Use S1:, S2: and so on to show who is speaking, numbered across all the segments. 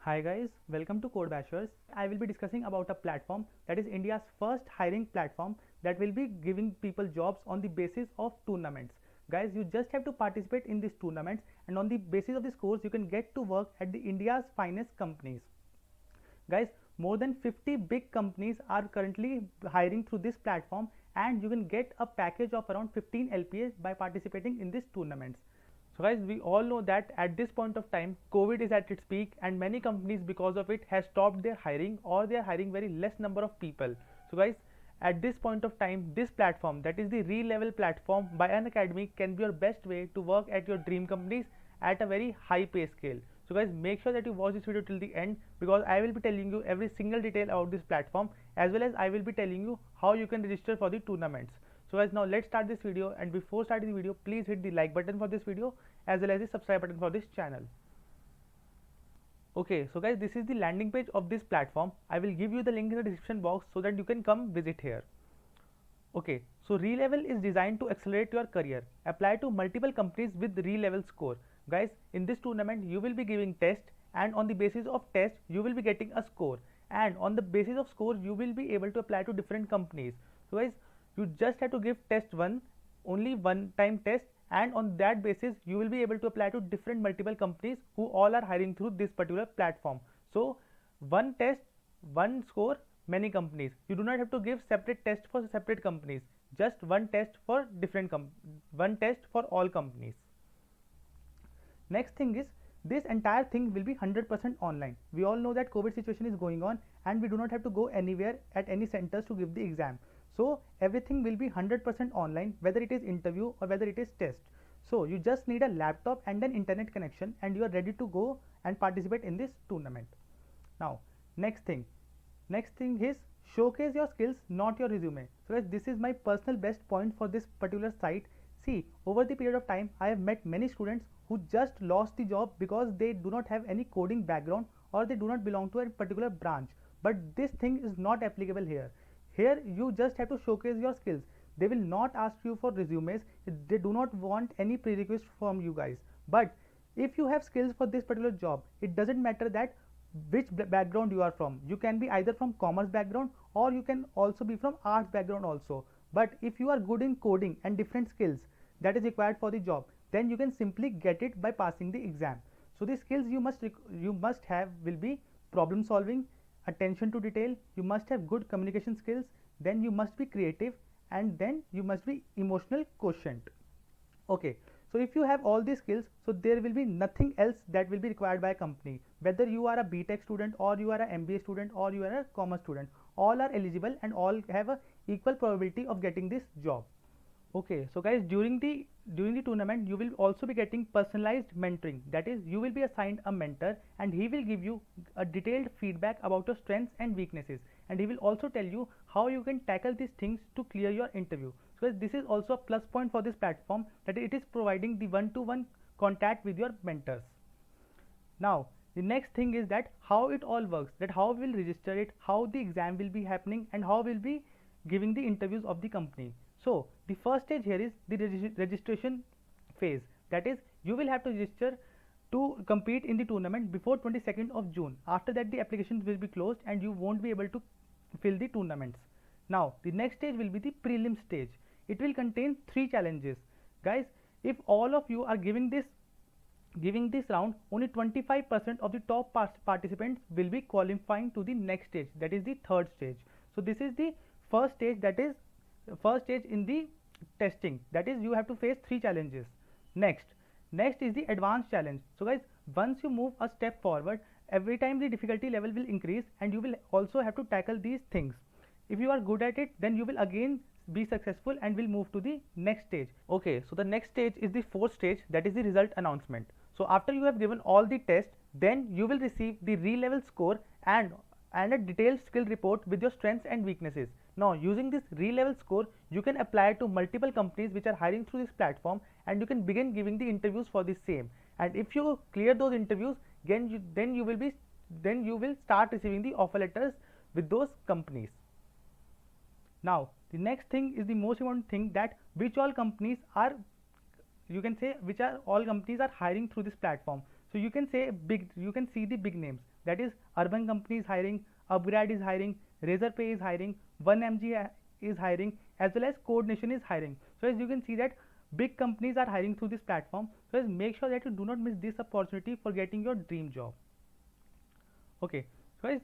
S1: Hi guys, welcome to Code Bashers. I will be discussing about a platform that is India's first hiring platform that will be giving people jobs on the basis of tournaments. Guys, you just have to participate in these tournaments and on the basis of the scores you can get to work at the India's finest companies. Guys, more than 50 big companies are currently hiring through this platform and you can get a package of around 15 LPA by participating in these tournaments. So guys, we all know that at this point of time, COVID is at its peak and many companies because of it has stopped their hiring or they are hiring very less number of people. So guys, at this point of time, this platform, that is the Relevel platform by Unacademy, can be your best way to work at your dream companies at a very high pay scale. So guys, make sure that you watch this video till the end because I will be telling you every single detail about this platform as well as I will be telling you how you can register for the tournaments. So guys, now let's start this video, and before starting the video please hit the like button for this video as well as the subscribe button for this channel. Okay, so guys, this is the landing page of this platform. I will give you the link in the description box so that you can come visit here. Okay, so Relevel is designed to accelerate your career. Apply to multiple companies with Relevel score. Guys, in this tournament you will be giving test and on the basis of test you will be getting a score, and on the basis of score you will be able to apply to different companies. So guys, you just have to give test 1, only one time test, and on that basis you will be able to apply to different multiple companies who all are hiring through this particular platform. So one test, one score, many companies. You do not have to give separate test for separate companies, just one test for one test for all companies. Next thing is, this entire thing will be 100% online. We all know that COVID situation is going on and we do not have to go anywhere at any centers to give the exam. So everything will be 100% online, whether it is interview or whether it is test. So you just need a laptop and an internet connection and you are ready to go and participate in this tournament. Now next thing is, showcase your skills, not your resume. So guys, this is my personal best point for this particular site. See, over the period of time I have met many students who just lost the job because they do not have any coding background or they do not belong to a particular branch. But this thing is not applicable here. Here you just have to showcase your skills. They will not ask you for resumes. They do not want any prerequisite from you guys. But if you have skills for this particular job, it doesn't matter that which background you are from. You can be either from commerce background or you can also be from arts background also. But if you are good in coding and different skills that is required for the job, then you can simply get it by passing the exam. So the skills you must have will be problem solving, attention to detail, you must have good communication skills, then you must be creative, and then you must be emotional quotient. Okay, so if you have all these skills, so there will be nothing else that will be required by a company. Whether you are a BTech student or you are a MBA student or you are a commerce student, all are eligible and all have a equal probability of getting this job. Okay, so guys, during the tournament you will also be getting personalized mentoring. That is, you will be assigned a mentor and he will give you a detailed feedback about your strengths and weaknesses, and he will also tell you how you can tackle these things to clear your interview. So guys, this is also a plus point for this platform, that it is providing the one-to-one contact with your mentors. Now the next thing is that how it all works, that how we will register it, how the exam will be happening, and how we will be giving the interviews of the company. So the first stage here is the registration phase. That is, you will have to register to compete in the tournament before 22nd of June. After that the applications will be closed and you won't be able to fill the tournaments. Now the next stage will be the prelim stage. It will contain 3 challenges. Guys, if all of you are giving this round, only 25% of the top participants will be qualifying to the next stage, that is the third stage. So this is the first stage, that is first stage in the testing, that is you have to face 3 challenges. Next is the advanced challenge. So guys, once you move a step forward, every time the difficulty level will increase and you will also have to tackle these things. If you are good at it, then you will again be successful and will move to the next stage. Okay, so the next stage is the fourth stage, that is the result announcement. So after you have given all the tests, then you will receive the Relevel score and a detailed skill report with your strengths and weaknesses. Now using this Relevel score, you can apply to multiple companies which are hiring through this platform and you can begin giving the interviews for the same. And if you clear those interviews, then you will start receiving the offer letters with those companies. Now the next thing is the most important thing, that which all companies are, which are all companies are hiring through this platform. So you can see the big names. that is Urban Company is hiring, Upgrad is hiring, Razorpay is hiring, 1MG is hiring, as well as Code Nation is hiring. So as you can see that big companies are hiring through this platform. So as make sure that you do not miss this opportunity for getting your dream job. Okay, so as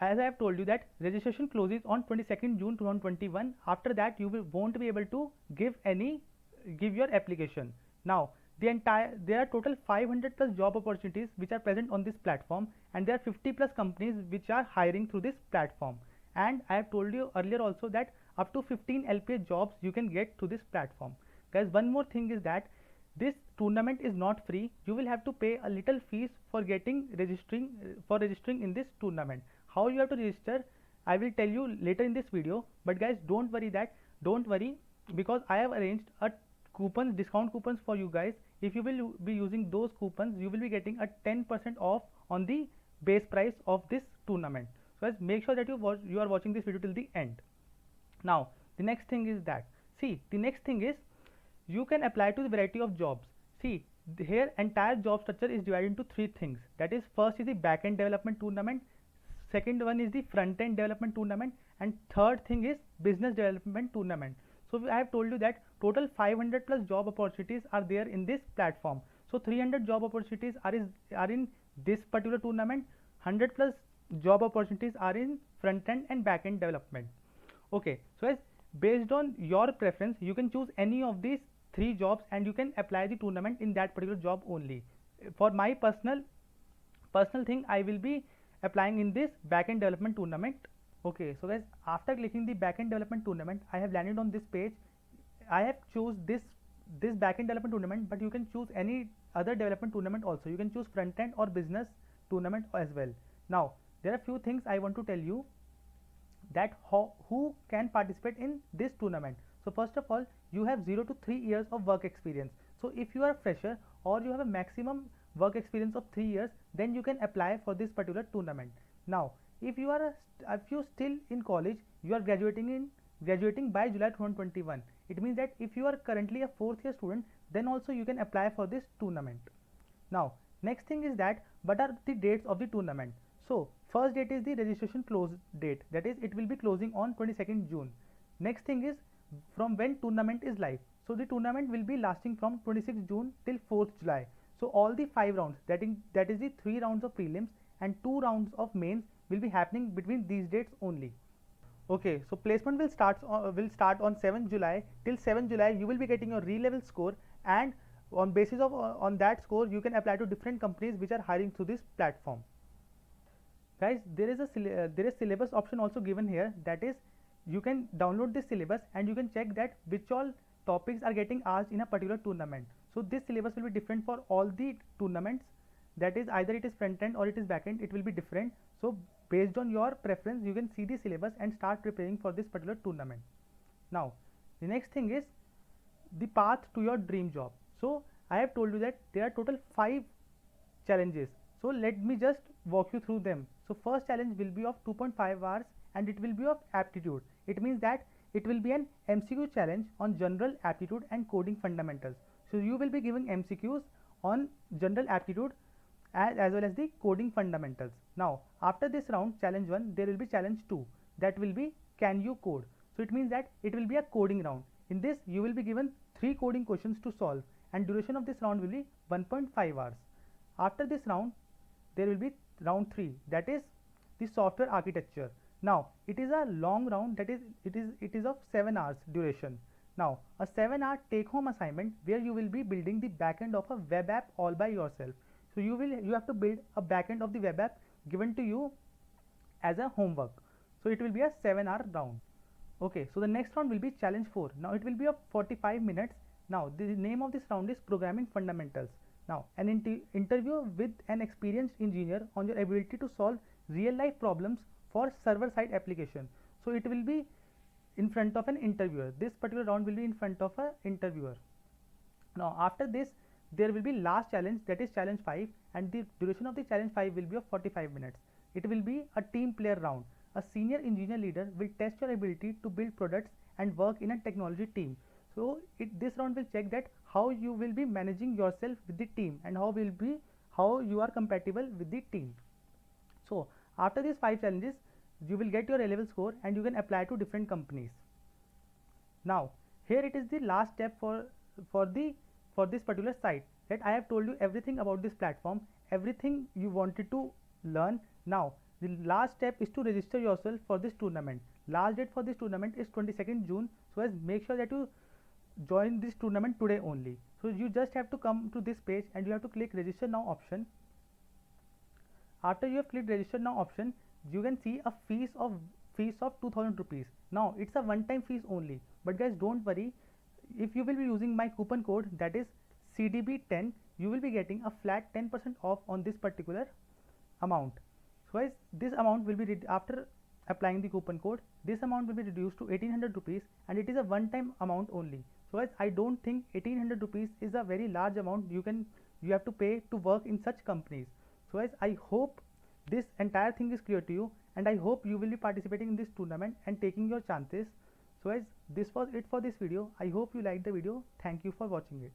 S1: I have told you that registration closes on 22nd June 2021. After that you won't be able to give your application. Now there are total 500 plus job opportunities which are present on this platform, and there are 50 plus companies which are hiring through this platform. And I have told you earlier also that up to 15 LPA jobs you can get through this platform. Guys, one more thing is that this tournament is not free. You will have to pay a little fees for registering in this tournament. How you have to register, I will tell you later in this video. But guys, don't worry, because I have arranged a discount coupons for you guys. If you will be using those coupons, you will be getting a 10% off on the base price of this tournament. So guys, make sure that you are watching this video till the end. Now the next thing is you can apply to the variety of jobs. See, here entire job structure is divided into three things. That is, first is the back-end development tournament, second one is the front-end development tournament, and third thing is business development tournament. So I have told you that total 500 plus job opportunities are there in this platform. So 300 job opportunities are in this particular tournament, 100 plus job opportunities are in front-end and back-end development. Okay, so as based on your preference, you can choose any of these three jobs and you can apply the tournament in that particular job only. For my personal thing, I will be applying in this backend development tournament. Okay, so guys, after clicking the backend development tournament, I have landed on this page. I have choose this backend development tournament, but you can choose any other development tournament also. You can choose front end or business tournament as well. Now there are few things I want to tell you that who can participate in this tournament. So first of all, you have 0 to 3 years of work experience. So if you are a fresher or you have a maximum work experience of 3 years, then you can apply for this particular tournament. Now if you still in college, you are graduating by July 2021. It means that if you are currently a 4th year student, then also you can apply for this tournament. Now next thing is that what are the dates of the tournament. So first date is the registration close date, that is it will be closing on 22nd June. Next thing is from when tournament is live. So the tournament will be lasting from 26th June till 4th July. So all the 5 rounds, that is the 3 rounds of prelims and 2 rounds of mains will be happening between these dates only. Okay, so placement will start on 7th July. Till 7th July you will be getting your re-level score, and on basis of on that score you can apply to different companies which are hiring through this platform. Guys, there is syllabus option also given here. That is, you can download this syllabus and you can check that which all topics are getting asked in a particular tournament. So this syllabus will be different for all the tournaments. That is, either it is front end or it is back end, it will be different. So based on your preference, you can see the syllabus and start preparing for this particular tournament. Now the next thing is the path to your dream job. So I have told you that there are total 5 challenges. So let me just walk you through them. So first challenge will be of 2.5 hours and it will be of aptitude. It means that it will be an MCQ challenge on general aptitude and coding fundamentals. So you will be giving MCQs on general aptitude as well as the coding fundamentals. Now after this round, challenge 1, there will be challenge 2, that will be can you code. So it means that it will be a coding round. In this you will be given 3 coding questions to solve, and duration of this round will be 1.5 hours. After this round there will be round 3, that is the software architecture. Now it is a long round, that is it is of 7 hours duration. Now a 7-hour take home assignment where you will be building the backend of a web app all by yourself. So you have to build a backend of the web app given to you as a homework. So it will be a 7-hour round. Okay, so the next round will be challenge 4. Now it will be of 45 minutes. Now the name of this round is programming fundamentals. Now an interview with an experienced engineer on your ability to solve real life problems for server side application. So it will be in front of an interviewer. This particular round will be in front of an interviewer. Now after this there will be last challenge, that is challenge 5, and the duration of the challenge 5 will be of 45 minutes. It will be a team player round. A senior engineer leader will test your ability to build products and work in a technology team. So this round will check that how you will be managing yourself with the team and how you are compatible with the team. So after these 5 challenges, you will get your A level score and you can apply to different companies. Now here it is the last step for this particular site, that I have told you everything about this platform, everything you wanted to learn. Now the last step is to register yourself for this tournament. Last date for this tournament is 22nd June, so as make sure that you join this tournament today only. So you just have to come to this page and you have to click register now option. After you have clicked register now option, you can see a fees of 2000 rupees. Now it's a one time fees only, but guys don't worry, if you will be using my coupon code, that is CDB10, you will be getting a flat 10% off on this particular amount. So guys, this amount will be after applying the coupon code, this amount will be reduced to 1800 rupees, and it is a one time amount only. So guys, I don't think 1800 rupees is a very large amount you have to pay to work in such companies. So guys, I hope this entire thing is clear to you, and I hope you will be participating in this tournament and taking your chances. So guys, this was it for this video. I hope you liked the video. Thank you for watching it.